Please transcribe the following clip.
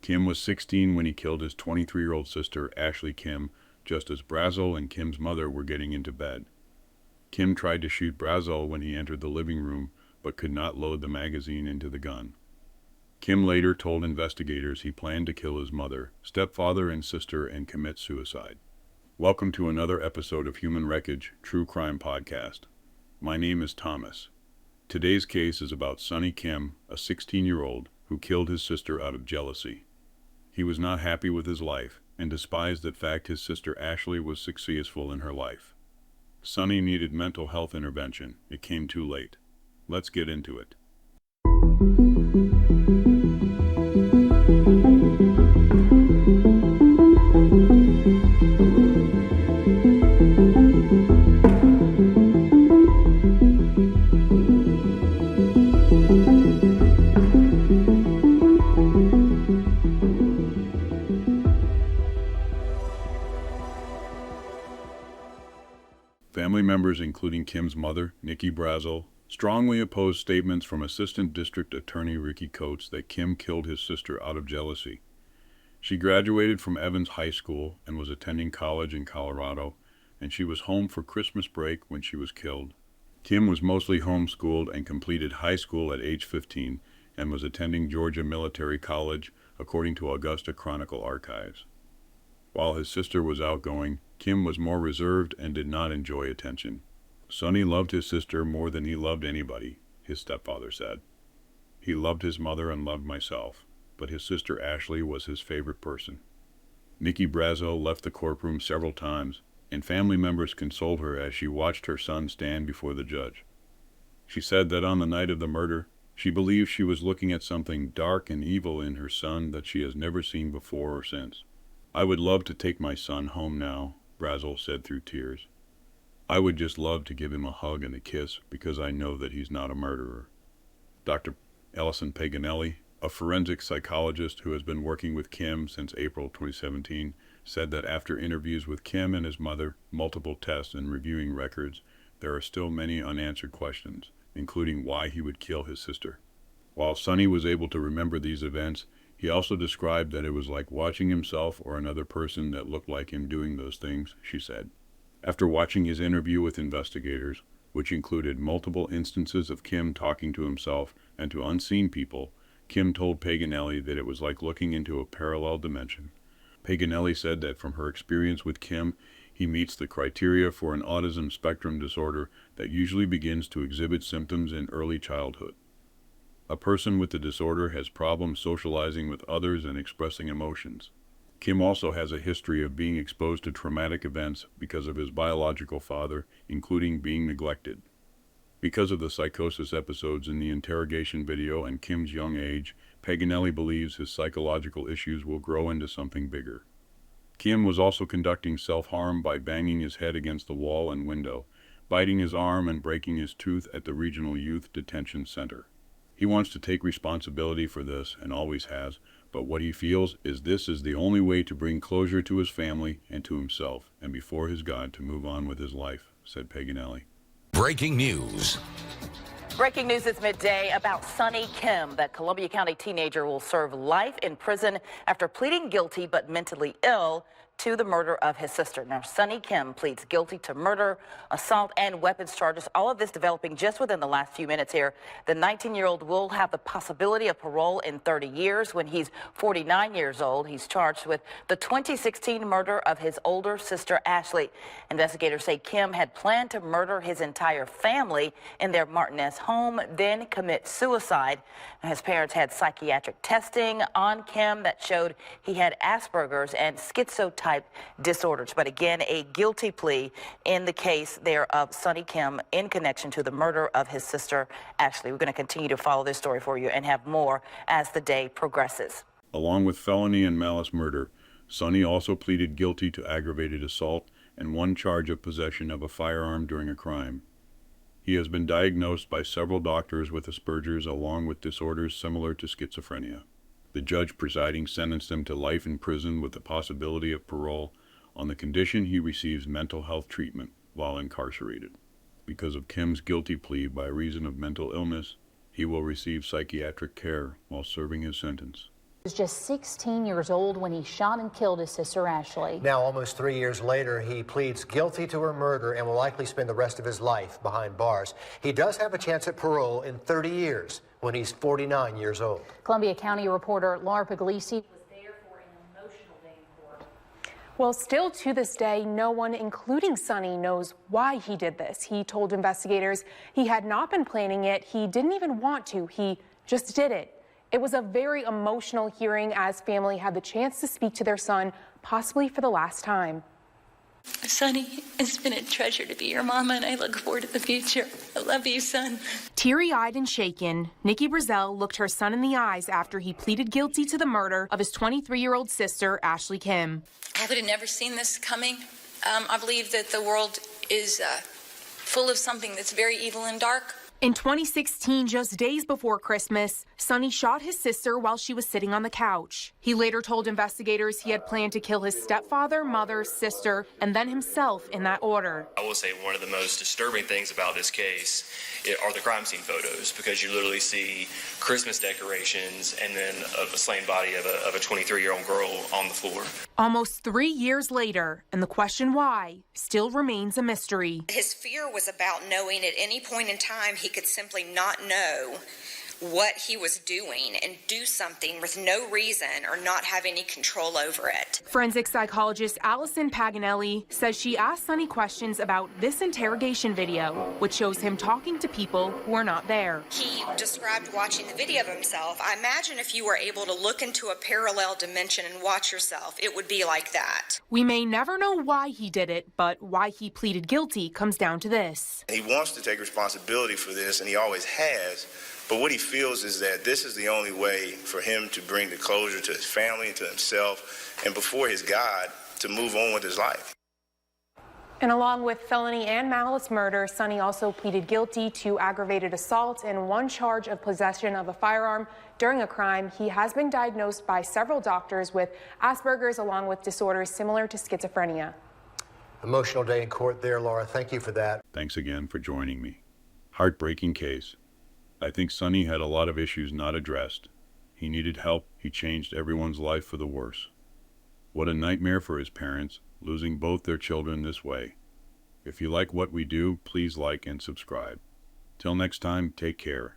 Kim was 16 when he killed his 23-year-old sister, Ashley Kim, just as Brazel and Kim's mother were getting into bed. Kim tried to shoot Brazel when he entered the living room, but could not load the magazine into the gun. Kim later told investigators he planned to kill his mother, stepfather, and sister and commit suicide. Welcome to another episode of Human Wreckage, True Crime Podcast. My name is Thomas. Today's case is about Sonny Kim, a 16-year-old who killed his sister out of jealousy. He was not happy with his life and despised the fact his sister Ashley was successful in her life. Sonny needed mental health intervention. It came too late. Let's get into it. Family members, including Kim's mother, Nikki Brazel, strongly opposed statements from Assistant District Attorney Ricky Coates that Kim killed his sister out of jealousy. She graduated from Evans High School and was attending college in Colorado, and she was home for Christmas break when she was killed. Kim was mostly homeschooled and completed high school at age 15 and was attending Georgia Military College, according to Augusta Chronicle Archives. While his sister was outgoing, Kim was more reserved and did not enjoy attention. Sonny loved his sister more than he loved anybody, his stepfather said. He loved his mother and loved myself, but his sister Ashley was his favorite person. Nikki Brazel left the courtroom several times, and family members consoled her as she watched her son stand before the judge. She said that on the night of the murder, she believed she was looking at something dark and evil in her son that she has never seen before or since. "I would love to take my son home now," Brazel said through tears. "I would just love to give him a hug and a kiss because I know that he's not a murderer." Dr. Allison Paganelli, a forensic psychologist who has been working with Kim since April 2017, said that after interviews with Kim and his mother, multiple tests, and reviewing records, there are still many unanswered questions, including why he would kill his sister. While Sonny was able to remember these events, he also described that it was like watching himself or another person that looked like him doing those things, she said. After watching his interview with investigators, which included multiple instances of Kim talking to himself and to unseen people, Kim told Paganelli that it was like looking into a parallel dimension. Paganelli said that from her experience with Kim, he meets the criteria for an autism spectrum disorder that usually begins to exhibit symptoms in early childhood. A person with the disorder has problems socializing with others and expressing emotions. Kim also has a history of being exposed to traumatic events because of his biological father, including being neglected. Because of the psychosis episodes in the interrogation video and Kim's young age, Paganelli believes his psychological issues will grow into something bigger. Kim was also conducting self-harm by banging his head against the wall and window, biting his arm and breaking his tooth at the Regional Youth Detention Center. He wants to take responsibility for this and always has, but what he feels is this is the only way to bring closure to his family and to himself and before his God to move on with his life, said Paganelli. Breaking news. Breaking news this midday about Sonny Kim. That Columbia County teenager will serve life in prison after pleading guilty but mentally ill to the murder of his sister. Now, Sonny Kim pleads guilty to murder, assault, and weapons charges. All of this developing just within the last few minutes here. The 19-year-old will have the possibility of parole in 30 years when he's 49 years old. He's charged with the 2016 murder of his older sister, Ashley. Investigators say Kim had planned to murder his entire family in their Martinez home, then commit suicide. His parents had psychiatric testing on Kim that showed he had Asperger's and schizotype disorders. But again, a guilty plea in the case there of Sonny Kim in connection to the murder of his sister, Ashley. We're going to continue to follow this story for you and have more as the day progresses. Along with felony and malice murder, Sonny also pleaded guilty to aggravated assault and one charge of possession of a firearm during a crime. He has been diagnosed by several doctors with Asperger's along with disorders similar to schizophrenia. The judge presiding sentenced him to life in prison with the possibility of parole on the condition he receives mental health treatment while incarcerated. Because of Kim's guilty plea by reason of mental illness, he will receive psychiatric care while serving his sentence. was just 16 years old when he shot and killed his sister Ashley. Now, almost 3 years later, he pleads guilty to her murder and will likely spend the rest of his life behind bars. He does have a chance at parole in 30 years when he's 49 years old. Columbia County reporter Laura Puglisi was there for an emotional day in court. Well, still to this day, no one, including Sonny, knows why he did this. He told investigators he had not been planning it. He didn't even want to. He just did it. It was a very emotional hearing as family had the chance to speak to their son, possibly for the last time. Sonny, it's been a treasure to be your mama, and I look forward to the future. I love you, son. Teary-eyed and shaken, Nikki Brazel looked her son in the eyes after he pleaded guilty to the murder of his 23-year-old sister, Ashley Kim. I would have never seen this coming. I believe that the world is full of something that's very evil and dark. In 2016, just days before Christmas, Sonny shot his sister while she was sitting on the couch. He later told investigators he had planned to kill his stepfather, mother, sister, and then himself in that order. I will say one of the most disturbing things about this case are the crime scene photos, because you literally see Christmas decorations and then a slain body of a 23-year-old girl on the floor. Almost 3 years later, and the question why still remains a mystery. His fear was about knowing at any point in time he could simply not know what he was doing and do something with no reason or not have any control over it. Forensic psychologist Allison Paganelli says she asked Sonny questions about this interrogation video, which shows him talking to people who are not there. He described watching the video of himself. I imagine if you were able to look into a parallel dimension and watch yourself, it would be like that. We may never know why he did it, but why he pleaded guilty comes down to this. He wants to take responsibility for this, and he always has. But what he feels is that this is the only way for him to bring the closure to his family, to himself, and before his God, to move on with his life. And along with felony and malice murder, Sonny also pleaded guilty to aggravated assault and one charge of possession of a firearm during a crime. He has been diagnosed by several doctors with Asperger's along with disorders similar to schizophrenia. Emotional day in court there, Laura. Thank you for that. Thanks again for joining me. Heartbreaking case. I think Sonny had a lot of issues not addressed. He needed help. He changed everyone's life for the worse. What a nightmare for his parents, losing both their children this way. If you like what we do, please like and subscribe. Till next time, take care.